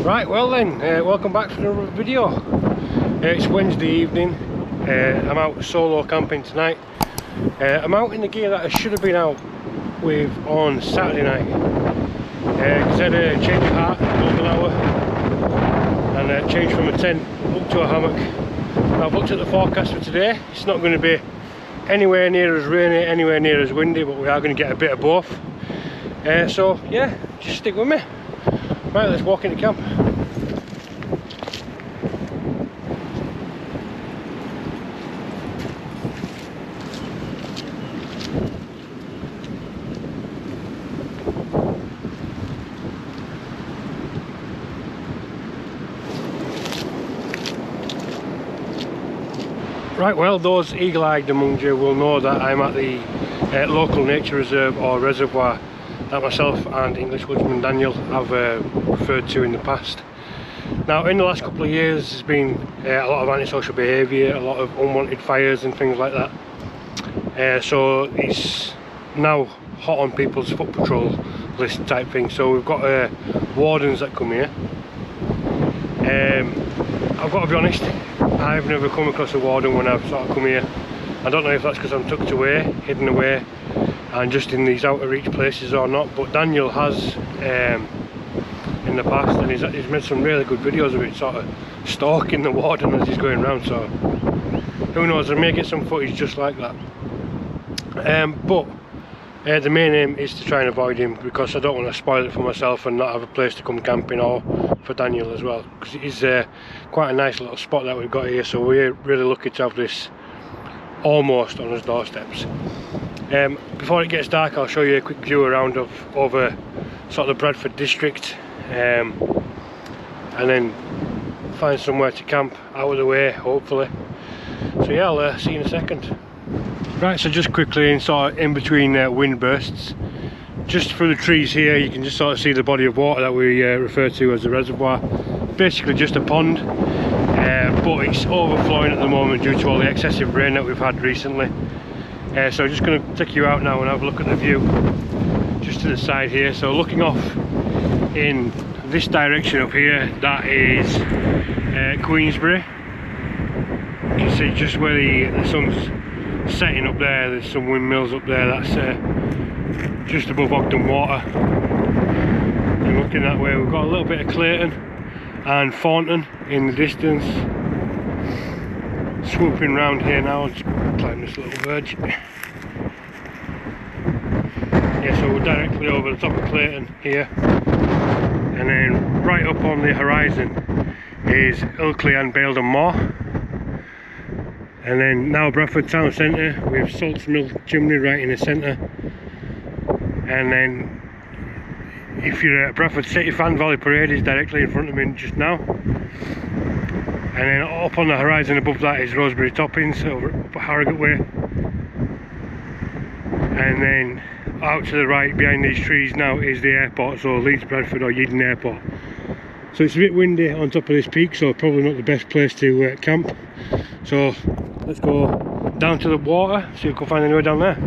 Right, well then, welcome back to another video. It's Wednesday evening. I'm out solo camping tonight. I'm out in the gear that I should have been out with on Saturday night. Because I had a change of heart, golden hour, and changed from a tent up to a hammock. I've looked at the forecast for today. It's not going to be anywhere near as rainy, anywhere near as windy, but we are going to get a bit of both. So yeah, just stick with me. Right, let's walk into camp. Right, well, those eagle-eyed among you will know that I'm at the local nature reserve or reservoir that myself and English Woodsman Daniel have referred to in the past. Now, in the last couple of years there's been a lot of antisocial behaviour, a lot of unwanted fires and things like that. So it's now hot on people's foot patrol list type thing. So we've got wardens that come here. I've got to be honest, I've never come across a warden when I've sort of come here. I don't know if that's because I'm tucked away, hidden away, and just in these outer reach places or not, but Daniel has in the past, and he's made some really good videos of it, sort of stalking the warden as he's going around. So who knows, I may get some footage just like that. But the main aim is to try and avoid him, because I don't want to spoil it for myself and not have a place to come camping, or for Daniel as well, because it is quite a nice little spot that we've got here. So we're really lucky to have this almost on his doorsteps. Before it gets dark, I'll show you a quick view around over sort of the Bradford district, and then find somewhere to camp out of the way, hopefully. So yeah, I'll see you in a second. Right, so just quickly, in between wind bursts, just through the trees here, you can just sort of see the body of water that we refer to as the reservoir. Basically just a pond, but it's overflowing at the moment due to all the excessive rain that we've had recently. So I'm just going to take you out now and have a look at the view just to the side here. So looking off in this direction up here, that is Queensbury. You can see just where the sun's setting up there. There's some windmills up there. That's just above Ogden Water. And looking that way, we've got a little bit of Clayton and Thornton in the distance. Swooping round here now, I'll just climb this little verge. Yeah, so we're directly over the top of Clayton here, and then right up on the horizon is Ilkley and Baildon Moor, and then now Bradford Town Centre with Salts Mill Chimney right in the centre. And then if you're at Bradford City fan, Valley Parade is directly in front of me just now. And then up on the horizon above that is Rosebery Toppings over up Harrogate Way. And then out to the right behind these trees now is the airport, so Leeds Bradford or Yeadon Airport. So it's a bit windy on top of this peak, so probably not the best place to camp. So let's go down to the water, see if we can find anywhere down there.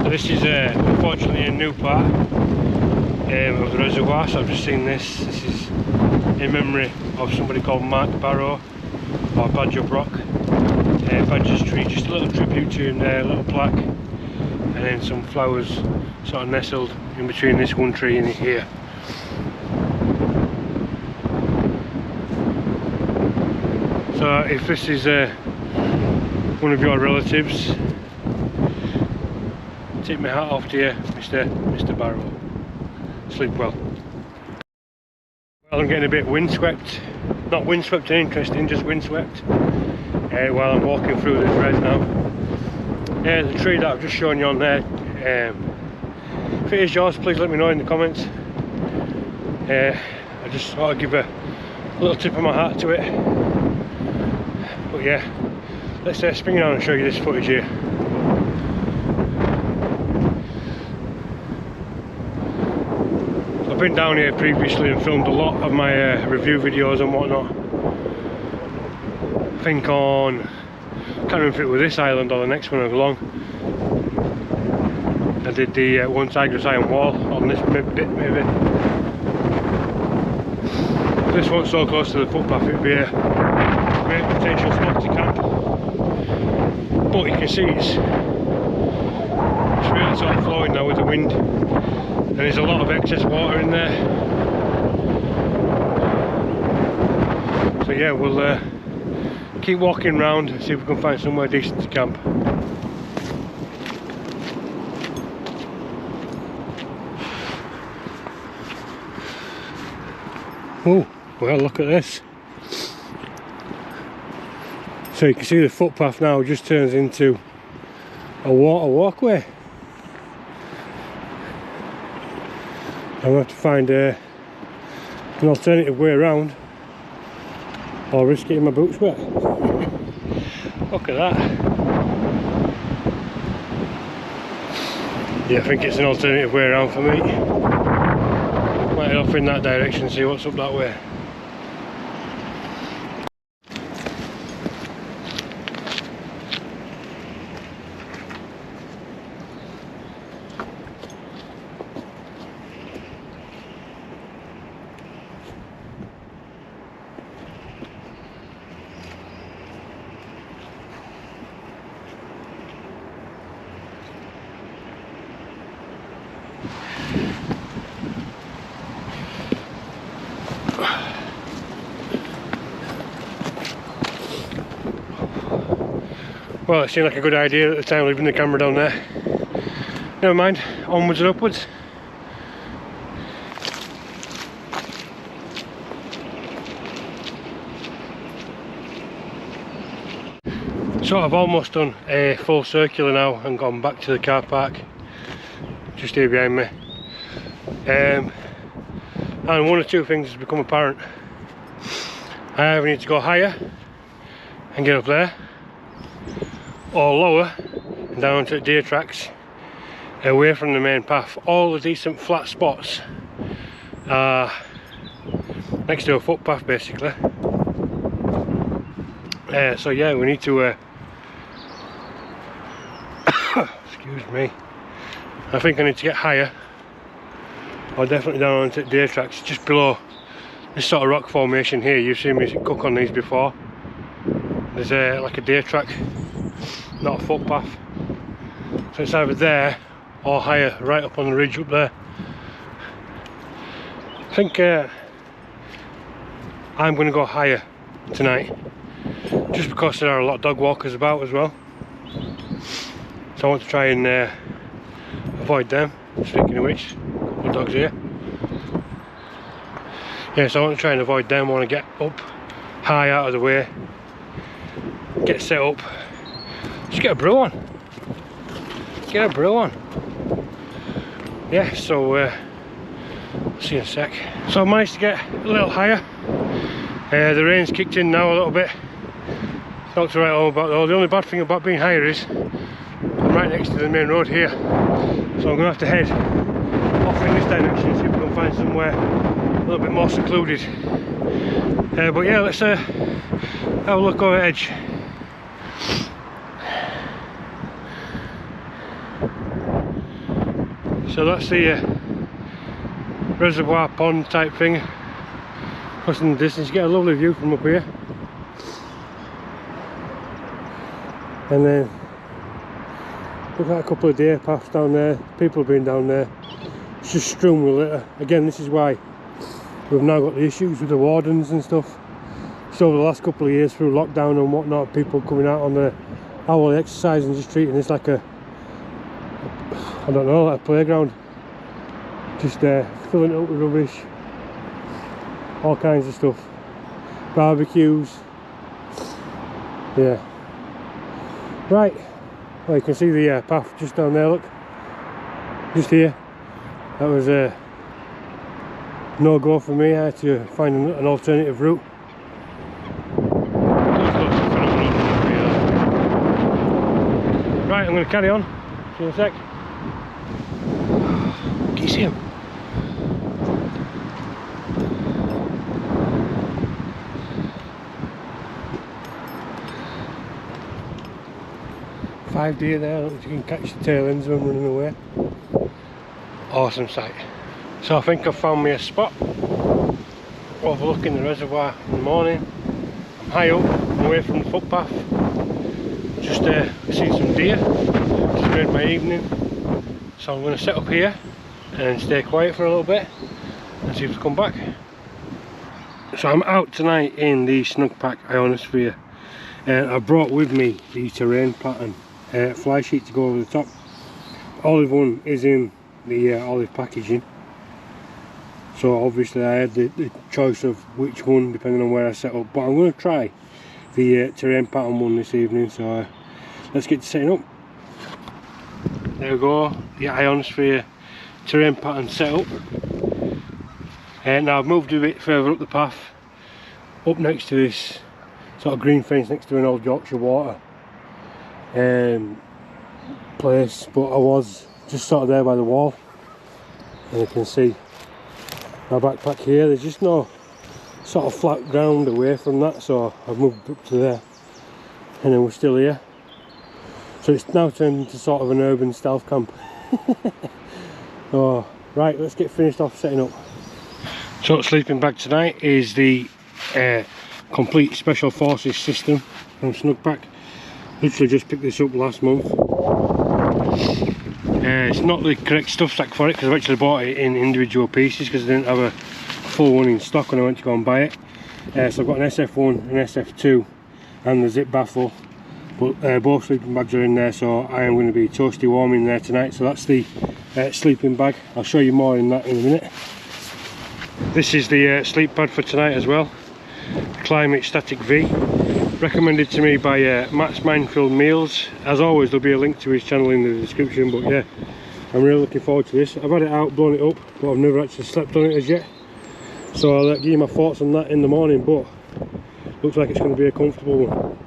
This is unfortunately a new part of the reservoir, so I've just seen this. This is in memory of somebody called Mark Barrow, or Badger Brock. Badger's tree, just a little tribute to him there, a little plaque, and then some flowers sort of nestled in between this one tree and here. So if this is one of your relatives, tip my hat off to you, Mr. Barrow. Sleep well. Well, I'm getting a bit windswept. Not windswept and interesting, just windswept. While I'm walking through this res now. The tree that I've just shown you on there If it is yours, please let me know in the comments. I just thought I'd give a little tip of my hat to it. But yeah, let's spin around and show you this footage here. I've been down here previously and filmed a lot of my review videos and whatnot. I think on, I can't remember if it was this island or the next one along, I did the one Tigris Iron Wall on this bit maybe. If this wasn't so close to the footpath, it would be a great potential spot to camp. But you can see it's really sort of flowing now with the wind, and there's a lot of excess water in there. So yeah, we'll keep walking around and see if we can find somewhere decent to camp. Oh, well, look at this. So you can see the footpath now just turns into a water walkway. I'm going to have to find an alternative way around, or risk getting my boots wet. Look at that. Yeah, I think it's an alternative way around for me. Might head off in that direction and see what's up that way. Well, it seemed like a good idea at the time, leaving the camera down there. Never mind, onwards and upwards. So I've almost done a full circular now and gone back to the car park just here behind me. And one or two things has become apparent. I either need to go higher and get up there, or lower and down onto the deer tracks away from the main path. All the decent flat spots are next to a footpath basically. So yeah, we need to excuse me, I think I need to get higher, or definitely down onto the deer tracks just below this sort of rock formation here. You've seen me cook on these before. There's like a deer track, not a footpath, so it's either there or higher, right up on the ridge up there. I think I'm going to go higher tonight, just because there are a lot of dog walkers about as well, so I want to try and avoid them. Speaking of which, a couple of dogs here. Yeah, so I want to try and avoid them. I want to get up high out of the way, get set up. Just get a brew on. Get a brew on. Yeah, so see you in a sec. So I managed to get a little higher. The rain's kicked in now a little bit. Not to write home about though. The only bad thing about being higher is I'm right next to the main road here. So I'm going to have to head off in this direction and see if we can find somewhere a little bit more secluded. But yeah, let's have a look over the edge. So that's the reservoir pond type thing. Crossing the distance, you get a lovely view from up here. And then we've got a couple of deer paths down there. People have been down there. It's just strewn with litter. Again, this is why we've now got the issues with the wardens and stuff. So over the last couple of years, through lockdown and whatnot, people coming out on the hourly exercise and just treating this like a, I don't know, like a playground. Just filling it up with rubbish, all kinds of stuff, barbecues. Yeah. Right. Well, you can see the path just down there. Look, just here. That was a no-go for me. I had to find an alternative route. Right, I'm going to carry on. See you in a sec. Can you see him? Five deer there. Look, you can catch the tail ends of them running away. Awesome sight. So I think I've found me a spot overlooking the reservoir in the morning. I'm high up, I'm away from the footpath. Just seen some deer. Just made my evening. So I'm going to set up here and stay quiet for a little bit and see if they come back. So I'm out tonight in the Snugpak Ionosphere, and I brought with me the Terrain Patyern Fly sheet to go over the top. Olive one is in the olive packaging, so obviously I had the choice of which one depending on where I set up, but I'm going to try the Terrain Patyern one this evening. So let's get to setting up. There we go, the Ionosphere Terrain Patyern setup. And now I've moved a bit further up the path, up next to this sort of green fence next to an old Yorkshire water place, but I was just sort of there by the wall, and you can see my backpack here. There's just no sort of flat ground away from that, so I've moved up to there, and then we're still here. So it's now turned into sort of an urban stealth camp. Oh, right, let's get finished off setting up. So sleeping bag tonight is the complete Special Forces system from Snugpak. Literally just picked this up last month. It's not the correct stuff stack for it because I've actually bought it in individual pieces because I didn't have a full one in stock when I went to go and buy it. So I've got an SF1, an SF2 and the zip baffle, but both sleeping bags are in there, so I am going to be toasty warm in there tonight. So that's the sleeping bag. I'll show you more in that in a minute. This is the sleep pad for tonight as well, the Klymit Static V, recommended to me by Matt's Mindful Meals. As always, there'll be a link to his channel in the description, but yeah, I'm really looking forward to this. I've had it out, blown it up, but I've never actually slept on it as yet, so I'll give you my thoughts on that in the morning, but looks like it's going to be a comfortable one.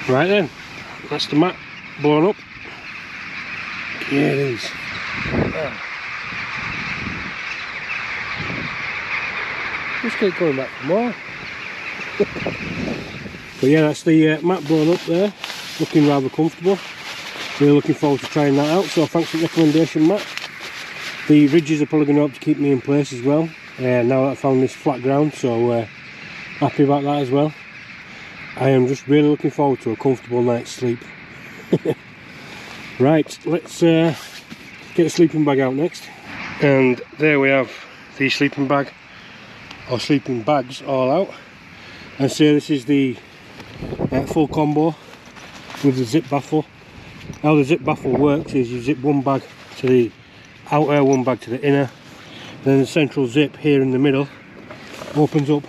Right then, that's the mat blown up. Here it is. Just keep going back for more. But yeah, that's the mat blown up there, looking rather comfortable. Really looking forward to trying that out, so thanks for the recommendation, Matt. The ridges are probably going to help to keep me in place as well, now that I've found this flat ground, so happy about that as well. I am just really looking forward to a comfortable night's sleep. Right, let's get the sleeping bag out next. And there we have the sleeping bag, or sleeping bags, all out. And so this is the full combo with the zip baffle. How the zip baffle works is you zip one bag to the outer, one bag to the inner, then the central zip here in the middle opens up,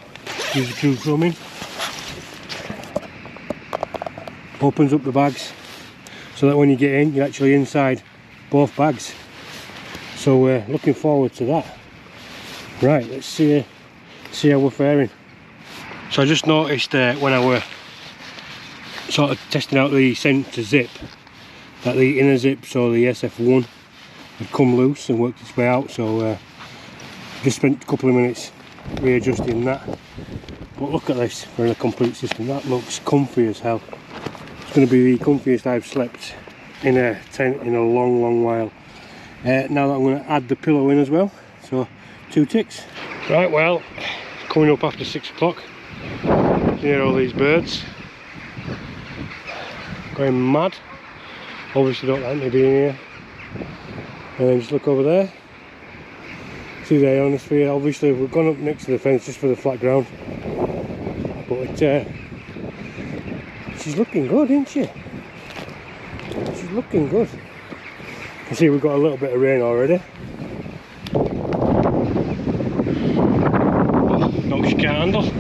use the true drumming, opens up the bags so that when you get in, you're actually inside both bags. So we're looking forward to that. Right, let's see how we're faring. So I just noticed when I were sort of testing out the centre zip that the inner zip, so the SF1, had come loose and worked its way out, so just spent a couple of minutes readjusting that. But look at this for a complete system. That looks comfy as hell. It's going to be the comfiest I've slept in a tent in a long while. Now that I'm going to add the pillow in as well, so 2 ticks. Right, well, coming up after 6 o'clock. You hear all these birds going mad. Obviously don't like me being here. And then just look over there. See the ionosphere. Obviously we've gone up next to the fence just for the flat ground. But she's looking good, isn't she? She's looking good. You can see we've got a little bit of rain already. No, she can't handle.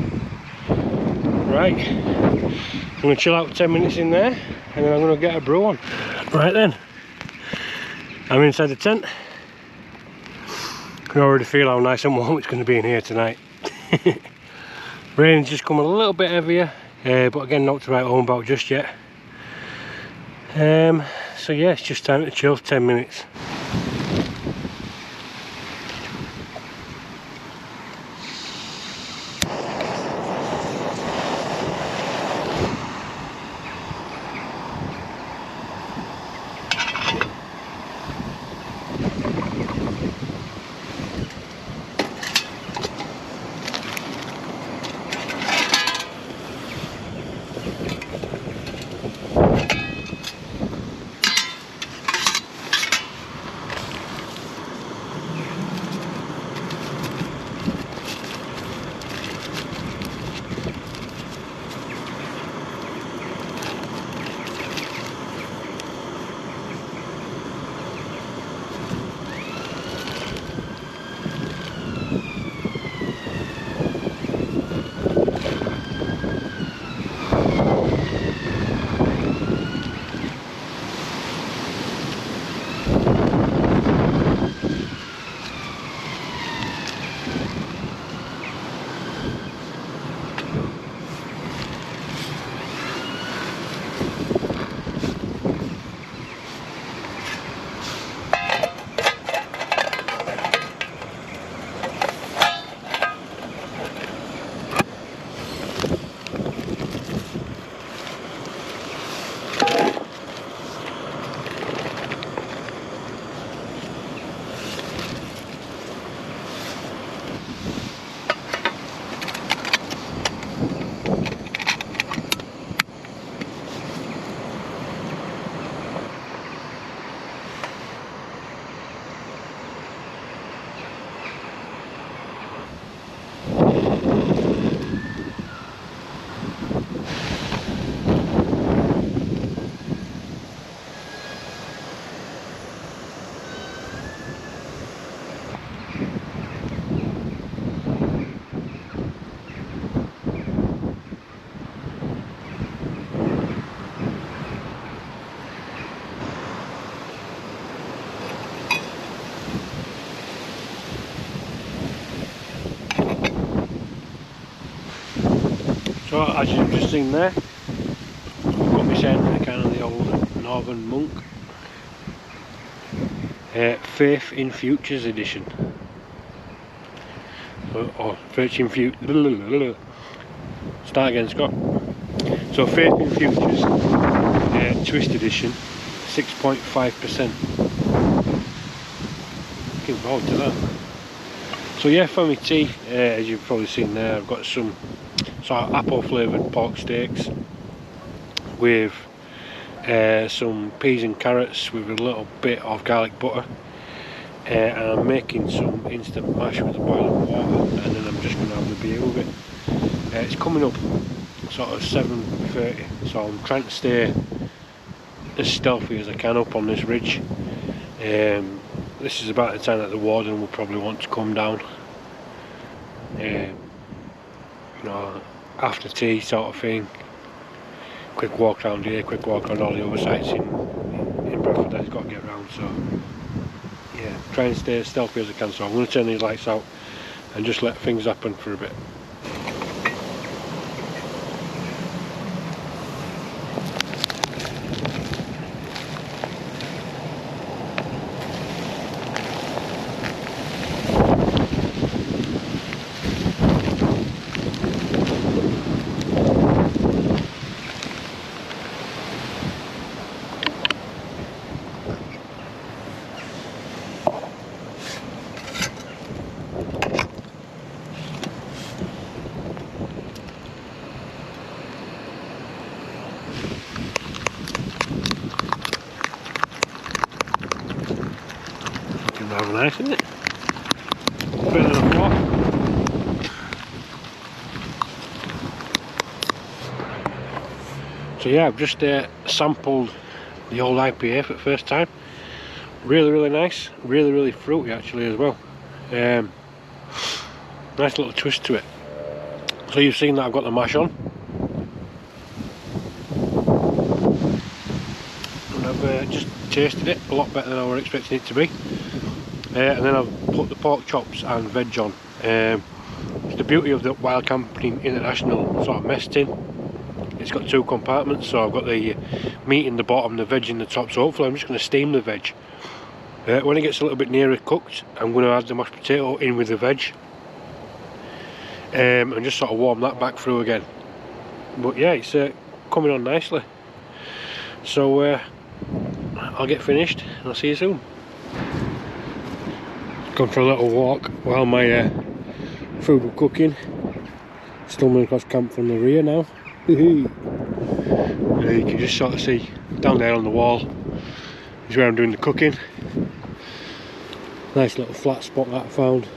Right, I'm going to chill out 10 minutes in there and then I'm going to get a brew on. Right then, I'm inside the tent. I can already feel how nice and warm it's going to be in here tonight. Rain's just come a little bit heavier, but again not to write home about just yet. So yeah, it's just time to chill for 10 minutes. So as you've just seen there, I've got my centre kind of the old Northern Monk. Faith in Futures edition. Or Faith in Futures. Start again, Scott. So Faith in Futures Twist edition, 6.5%. Looking forward to that. So yeah, for my tea, as you've probably seen there, I've got some sort of apple flavoured pork steaks with some peas and carrots with a little bit of garlic butter, and I'm making some instant mash with a boil of water, and then I'm just going to have the beer with it. It's coming up sort of 7:30, so I'm trying to stay as stealthy as I can up on this ridge. This is about the time that the warden will probably want to come down. You know, after tea sort of thing. Quick walk around here, quick walk around all the other sites in Bradford that he's got to get around. So yeah, try and stay as stealthy as I can. So I'm going to turn these lights out and just let things happen for a bit. nice, isn't it? Better than I thought. So yeah, I've just sampled the old IPA for the first time. Really nice, really fruity actually as well. Nice little twist to it. So you've seen that I've got the mash on, and I've just tasted it a lot better than I was expecting it to be. And then I've put the pork chops and veg on. It's the beauty of the Wild Camping International sort of mess tin. It's got 2 compartments, so I've got the meat in the bottom, the veg in the top. So hopefully I'm just going to steam the veg. When it gets a little bit nearer cooked, I'm going to add the mashed potato in with the veg, and just sort of warm that back through again. But yeah, it's coming on nicely. So I'll get finished and I'll see you soon. Gone for a little walk while my food was cooking. Stumbling across camp from the rear now. You can just sort of see down there on the wall is where I'm doing the cooking. Nice little flat spot that I found.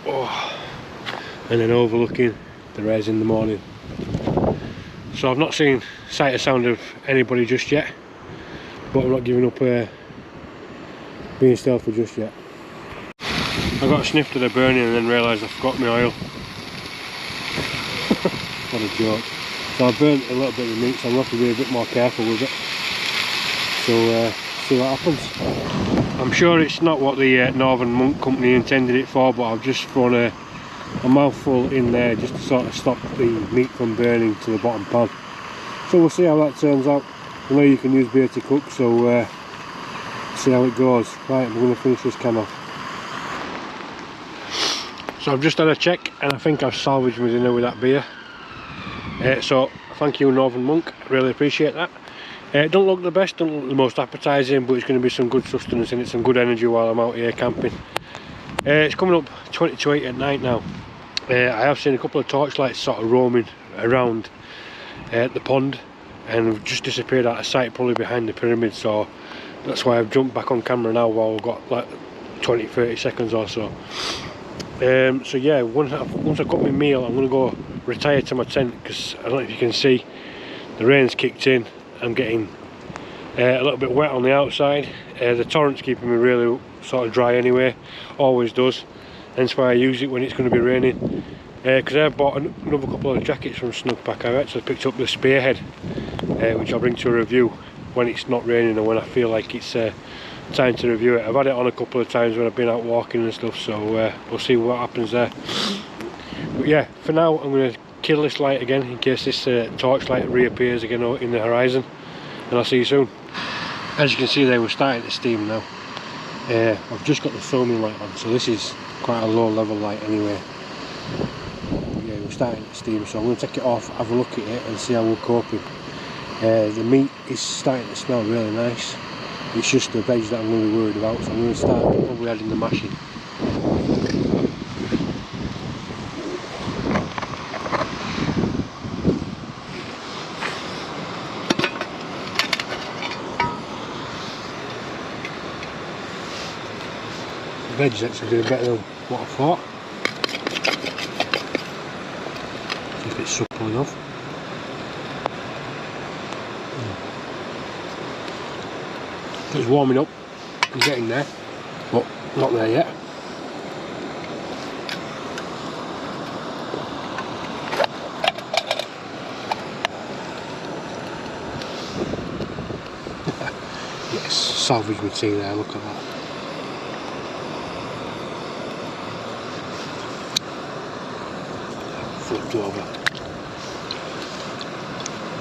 Oh. And then overlooking the rays in the morning. So I've not seen sight or sound of anybody just yet, but I'm not giving up being stealthy just yet. I got a sniff to the burning and then realised I forgot my oil. What a joke. So I burnt a little bit of the meat, so I'm going to have to be a bit more careful with it. So see what happens. I'm sure it's not what the Northern Monk company intended it for, but I've just thrown a mouthful in there just to sort of stop the meat from burning to the bottom pan. So we'll see how that turns out. I know you can use beer to cook, so see how it goes. Right, I'm going to finish this can off. So I've just had a check and I think I've salvaged my dinner with that beer. So thank you Northern Monk, really appreciate that. It don't look the best, don't look the most appetising, but it's going to be some good sustenance in it, some good energy while I'm out here camping. It's coming up 20 to 8 at night now. I have seen a couple of torchlights sort of roaming around the pond and have just disappeared out of sight, probably behind the pyramid, so that's why I've jumped back on camera now while we've got like 20-30 seconds or so. So yeah, once I've got my meal, I'm going to go retire to my tent, because I don't know if you can see, the rain's kicked in. I'm getting a little bit wet on the outside. The torrent's keeping me really sort of dry anyway, always does, hence why I use it when it's going to be raining. Because I bought another couple of jackets from Snugpak. I actually picked up the Spearhead, which I'll bring to a review when it's not raining or when I feel like it's time to review it. I've had it on a couple of times when I've been out walking and stuff, so we'll see what happens there. But yeah, for now I'm going to kill this light again in case this torchlight reappears again in the horizon, and I'll see you soon. As you can see there, we're starting to steam now. I've just got the filming light on, so this is quite a low level light anyway. Yeah, we're starting to steam, so I'm going to take it off, have a look at it and see how we're coping. The meat is starting to smell really nice. It's just the veg that I'm going to be worried about, so I'm going to start probably adding the mashing. The veg is actually doing better than what I thought. See if it's supple enough. It's warming up and getting there, but not there yet. Yes, salvage my tea there, look at that. Flipped over.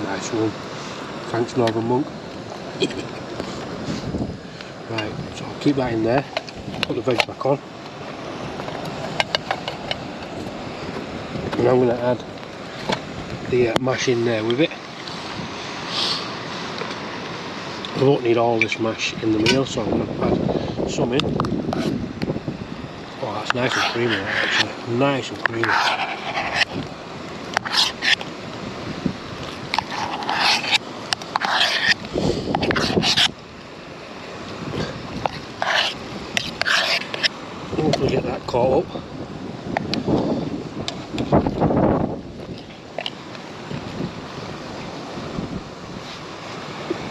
Nice one. Thanks Northern Monk. Right, so I'll keep that in there, put the veg back on, and I'm going to add the mash in there with it. I won't need all this mash in the meal, so I'm going to add some in. Oh, that's nice and creamy, actually, nice and creamy. We'll get that caught up.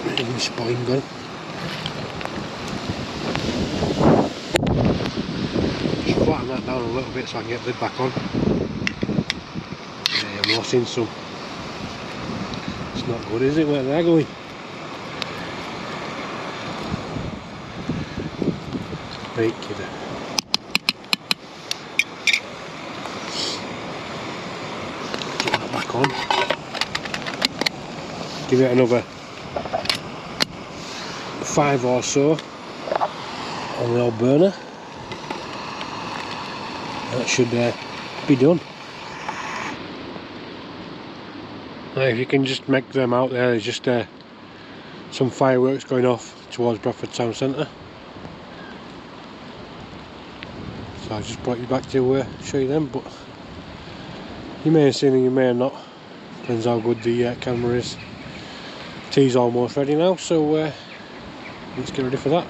Getting my spine going. Just flatten that down a little bit so I can get the lid back on. Yeah, I'm losing some. It's not good, is it, where they're going? Right, kiddo. Get that back on. Give it another 5 or so on the old burner. That should be done. Now, if you can just make them out there, there's just some fireworks going off towards Bradford Town Centre. So I just brought you back to show you them, but you may have seen them, you may have not. Depends how good the camera is. Tea's almost ready now, so let's get ready for that.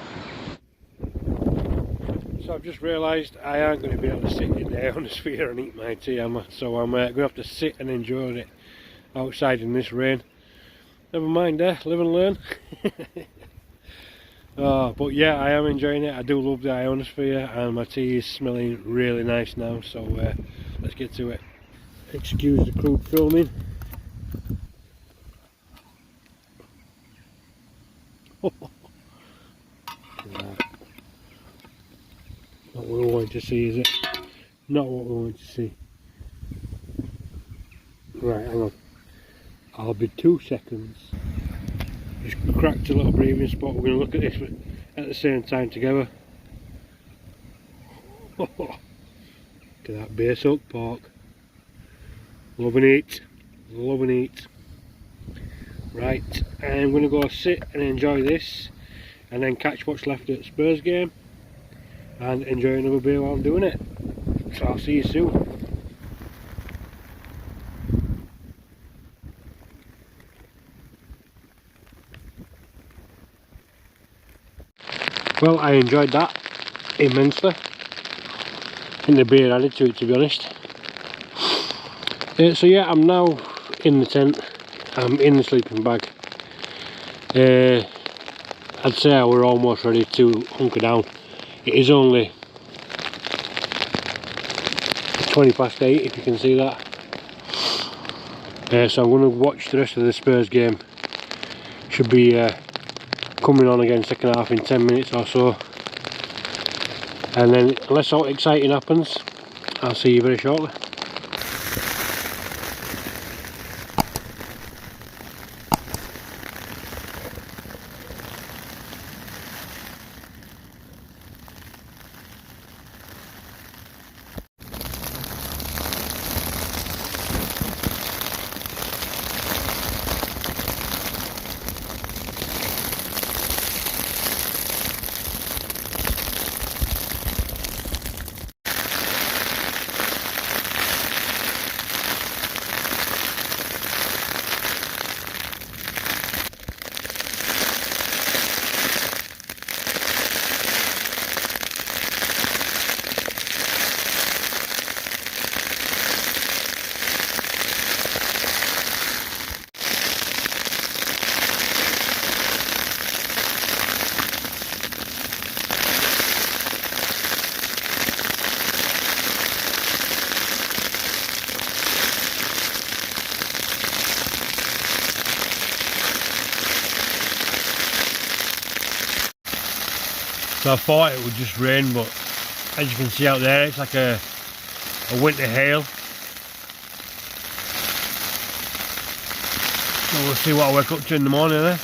So I've just realised I aren't going to be able to sit in the Ionosphere and eat my tea, am I? So I'm going to have to sit and enjoy it outside in this rain. Never mind, live and learn. But yeah, I am enjoying it. I do love the Ionosphere, and my tea is smelling really nice now, so let's get to it. Excuse the crude filming. Not what we want to see, is it? Not what we want to see. Right, hang on. I'll be 2 seconds. Just cracked a little breathing spot. We're going to look at this at the same time together. Look at that bay soaked pork. Loving it. Loving it. Right, I'm going to go sit and enjoy this, and then catch what's left at Spurs game and enjoy another beer while I'm doing it. So I'll see you soon. Well, I enjoyed that immensely, and the beer added to it, to be honest. So yeah, I'm now in the tent. I'm in the sleeping bag. I'd say we're almost ready to hunker down. It is only 20 past 8, if you can see that. So I'm going to watch the rest of the Spurs game. Should be coming on again second half in 10 minutes or so. And then, unless something exciting happens, I'll see you very shortly. So I thought it would just rain, but as you can see out there, it's like a winter hail. So we'll see what I wake up to in the morning there.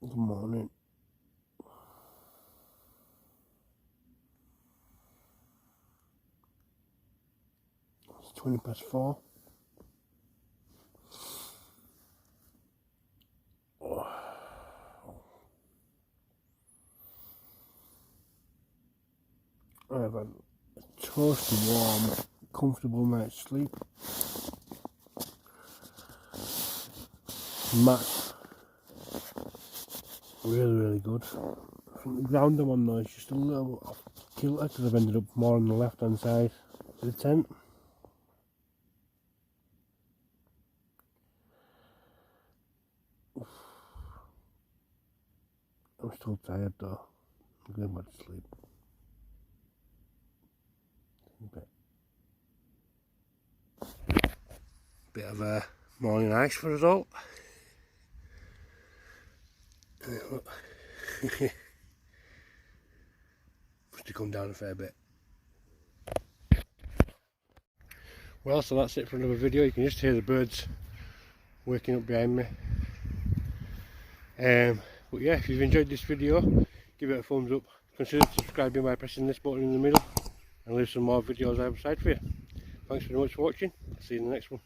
Good morning. It's 20 past 4. I have a toasty, warm, comfortable night's sleep. mat. Really good. I think the ground I'm on now is just a little bit off kilter because I've ended up more on the left hand side of the tent. I'm still tired though. I'm going back to sleep. Bit of a morning ice for us all. Must have come down a fair bit. Well, so that's it for another video. You can just hear the birds waking up behind me. But yeah, if you've enjoyed this video, give it a thumbs up. Consider subscribing by pressing this button in the middle, and leave some more videos either side for you. Thanks very much for watching. I'll see you in the next one.